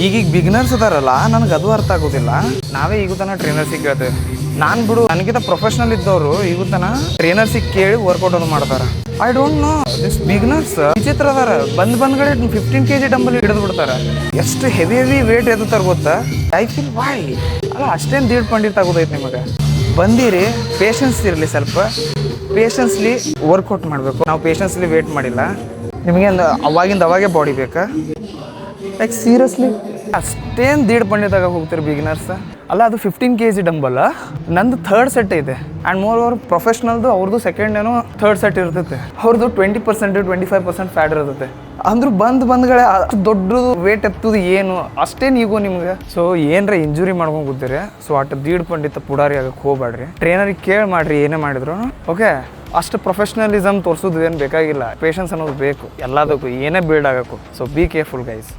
ಈಗೀಗ ಬಿಗಿನರ್ಸ್ ಅದಾರಲ್ಲ ನನಗೆ ಅದು ಅರ್ಥ ಆಗೋದಿಲ್ಲ. ನಾವೇ ಈಗ ತನ ಟ್ರೈನರ್ಸಿಗೆ ಕೇಳ್ತೇವೆ. ನಾನು ಬಿಡು ನನಗಿಂತ ಪ್ರೊಫೆಷ್ನಲ್ ಇದ್ದವರು ಈಗ ತನ ಟ್ರೈನರ್ಸಿಗೆ ಕೇಳಿ ವರ್ಕೌಟ್ ಅದು ಮಾಡ್ತಾರೆ. I don't know this beginners ವಿಚಿತ್ರ ಅದಾರ. ಬಂದ್ಗಡೆ 15 kg ಡಂಬಲ್ ಹಿಡಿದು ಬಿಡ್ತಾರೆ. ಎಷ್ಟು ಹೆವಿ ವೇಟ್ ಎದುತ್ತಾರೆ ಗೊತ್ತಾ? ಐ ಫೀಲ್ ವೈ ಅಲ್ಲ ಅಷ್ಟೇನು ದೀಡ್ ಪಂಡಿತ ಆಗೋದೈತೆ ನಿಮಗೆ. ಬಂದಿರಿ, ಪೇಷನ್ಸ್ ಇರಲಿ, ಸ್ವಲ್ಪ ಪೇಷನ್ಸ್ಲಿ ವರ್ಕೌಟ್ ಮಾಡಬೇಕು. ನಾವು ಪೇಷನ್ಸ್ಲಿ ವೇಟ್ ಮಾಡಿಲ್ಲ. ನಿಮಗೆ ಅವಾಗೇ ಬಾಡಿ ಬೇಕಾ? ಲೈಕ್ ಸೀರಿಯಸ್ಲಿ ಅಷ್ಟೇನು ದೀಡ್ ಪಂಡಿತಾಗ ಹೋಗ್ತೀರಿ ಬಿಗಿನರ್ಸ್ ಅಲ್ಲ. ಅದು 15 kg ಡಂಬಲ್. ನಂದು 3rd ಸೆಟ್ ಇದೆ. ಆ್ಯಂಡ್ ಮೋರ್ ಓವರ್ ಪ್ರೊಫೆಷ್ನಲ್ದು ಅವ್ರದ್ದು 2nd ಏನೋ 3rd ಸೆಟ್ ಇರ್ತೈತೆ. ಅವ್ರದ್ದು 20% 25% ಫ್ಯಾಟ್ ಇರ್ತೈತೆ. ಅಂದ್ರೂ ಬಂದ್ಗಳೇ ಅಷ್ಟು ದೊಡ್ಡದು ವೇಟ್ ಎತ್ತದು ಏನು ಅಷ್ಟೇನು ಈಗೋ ನಿಮ್ಗೆ. ಸೊ ಏನರ ಇಂಜುರಿ ಮಾಡ್ಕೊಂಡು ಕೂತೀರಿ. ಸೊ ಅಷ್ಟು ದೀಡ್ ಪಂಡಿತ ಪುಡಾರಿ ಆಗಕ್ಕೆ ಹೋಗ್ಬೇಡ್ರಿ. ಟ್ರೈನರಿಗೆ ಕೇಳಿ ಮಾಡ್ರಿ ಏನೇ ಮಾಡಿದ್ರು. ಓಕೆ, ಅಷ್ಟು ಪ್ರೊಫೆಷ್ನಲಿಸಮ್ ತೋರಿಸೋದು ಏನು ಬೇಕಾಗಿಲ್ಲ. ಪೇಷನ್ಸ್ ಅನ್ನೋದು ಬೇಕು ಎಲ್ಲದಕ್ಕೂ, ಏನೇ ಬಿಲ್ಡ್ ಆಗೋಕ್ಕೂ. So be careful guys.